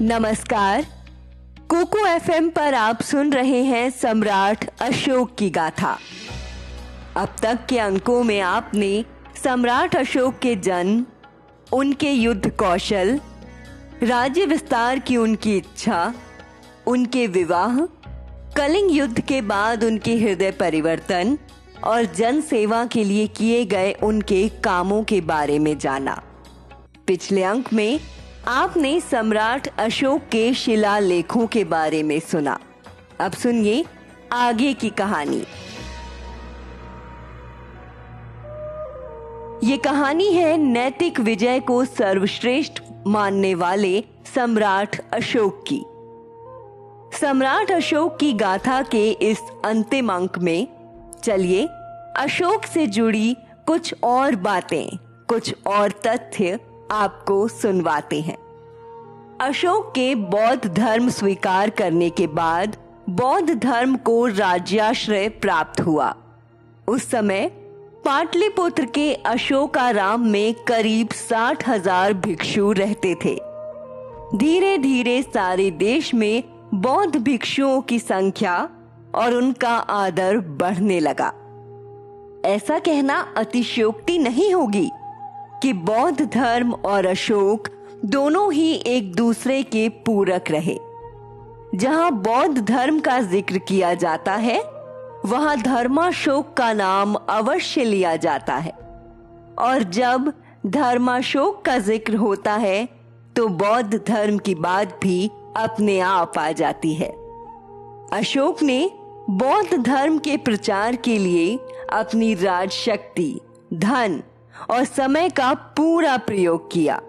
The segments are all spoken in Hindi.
नमस्कार। कुकू एफएम पर आप सुन रहे हैं सम्राट अशोक की गाथा। अब तक के अंकों में आपने सम्राट अशोक के जन्म, उनके युद्ध कौशल, राज्य विस्तार की उनकी इच्छा, उनके विवाह, कलिंग युद्ध के बाद उनके हृदय परिवर्तन और जन सेवा के लिए किए गए उनके कामों के बारे में जाना। पिछले अंक में आपने सम्राट अशोक के शिलालेखों के बारे में सुना। अब सुनिए आगे की कहानी। ये कहानी है नैतिक विजय को सर्वश्रेष्ठ मानने वाले सम्राट अशोक की। सम्राट अशोक की गाथा के इस अंतिम अंक में चलिए अशोक से जुड़ी कुछ और बातें, कुछ और तथ्य आपको सुनवाते हैं। अशोक के बौद्ध धर्म स्वीकार करने के बाद बौद्ध धर्म को राज्याश्रय प्राप्त हुआ। उस समय पाटलिपुत्र के अशोकाराम में करीब 60,000 भिक्षु रहते थे। धीरे धीरे सारे देश में बौद्ध भिक्षुओं की संख्या और उनका आदर बढ़ने लगा। ऐसा कहना अतिशयोक्ति नहीं होगी कि बौद्ध धर्म और अशोक दोनों ही एक दूसरे के पूरक रहे। जहां बौद्ध धर्म का जिक्र किया जाता है, वहां धर्माशोक का नाम अवश्य लिया जाता है, और जब धर्माशोक का जिक्र होता है तो बौद्ध धर्म की बात भी अपने आप आ जाती है। अशोक ने बौद्ध धर्म के प्रचार के लिए अपनी राजशक्ति, धन और समय का पूरा प्रयोग किया।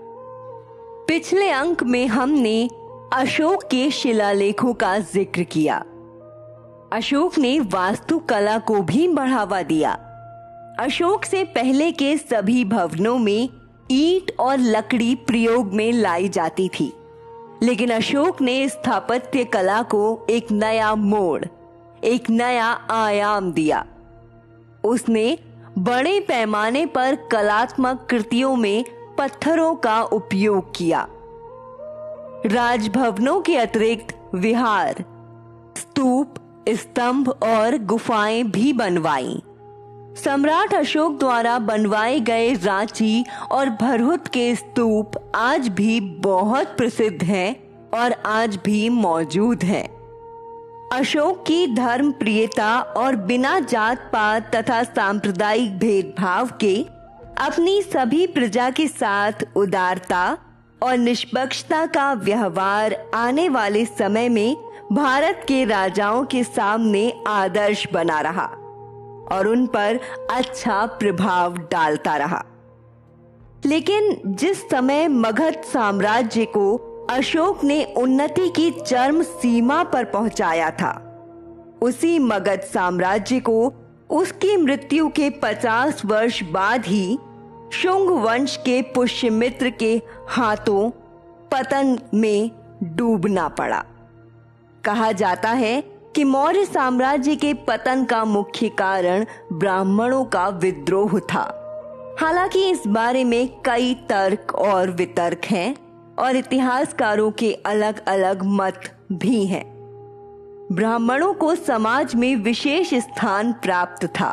पिछले अंक में हमने अशोक के शिलालेखों का जिक्र किया। अशोक ने वास्तुकला को भी बढ़ावा दिया। अशोक से पहले के सभी भवनों में ईंट और लकड़ी प्रयोग में लाई जाती थी, लेकिन अशोक ने स्थापत्य कला को एक नया मोड़, एक नया आयाम दिया। उसने बड़े पैमाने पर कलात्मक कृतियों में पत्थरों का उपयोग किया। राजभवनों के अतिरिक्त विहार, स्तूप, स्तंभ और गुफाएं भी बनवाईं। सम्राट अशोक द्वारा बनवाए गए रांची और भरहुत के स्तूप आज भी बहुत प्रसिद्ध हैं और आज भी मौजूद हैं। अशोक की धर्म प्रियता और बिना जात पात तथा सांप्रदायिक भेदभाव के अपनी सभी प्रजा के साथ उदारता और निष्पक्षता का व्यवहार आने वाले समय में भारत के राजाओं के सामने आदर्श बना रहा और उन पर अच्छा प्रभाव डालता रहा। लेकिन जिस समय मगध साम्राज्य को अशोक ने उन्नति की चरम सीमा पर पहुंचाया था, उसी मगध साम्राज्य को उसकी मृत्यु के 50 वर्ष बाद ही शुंग वंश के पुष्यमित्र के हाथों पतन में डूबना पड़ा। कहा जाता है कि मौर्य साम्राज्य के पतन का मुख्य कारण ब्राह्मणों का विद्रोह था। हालांकि इस बारे में कई तर्क और वितर्क हैं और इतिहासकारों के अलग अलग मत भी हैं। ब्राह्मणों को समाज में विशेष स्थान प्राप्त था,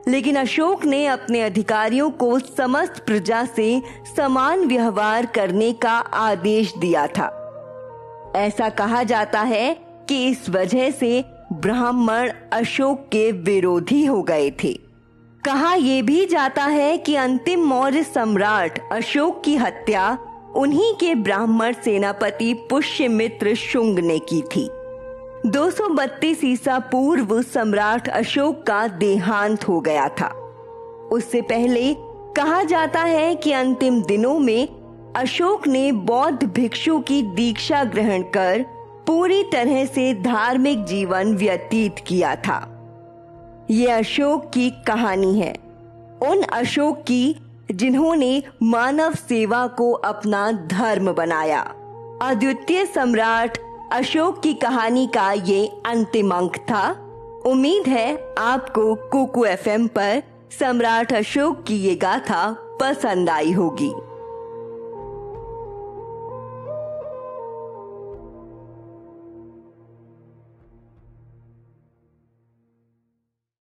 लेकिन अशोक ने अपने अधिकारियों को समस्त प्रजा से समान व्यवहार करने का आदेश दिया था। ऐसा कहा जाता है कि इस वजह से ब्राह्मण अशोक के विरोधी हो गए थे। कहा यह भी जाता है कि अंतिम मौर्य सम्राट अशोक की हत्या उन्हीं के ब्राह्मण सेनापति पुष्यमित्र शुंग ने की थी। 232 ईसा पूर्व सम्राट अशोक का देहांत हो गया था। उससे पहले कहा जाता है कि अंतिम दिनों में अशोक ने बौद्ध भिक्षु की दीक्षा ग्रहण कर पूरी तरह से धार्मिक जीवन व्यतीत किया था। ये अशोक की कहानी है, उन अशोक की जिन्होंने मानव सेवा को अपना धर्म बनाया। अद्वितीय सम्राट अशोक की कहानी का ये अंतिम अंक था। उम्मीद है आपको कुकू एफएम पर सम्राट अशोक की ये गाथा पसंद आई होगी।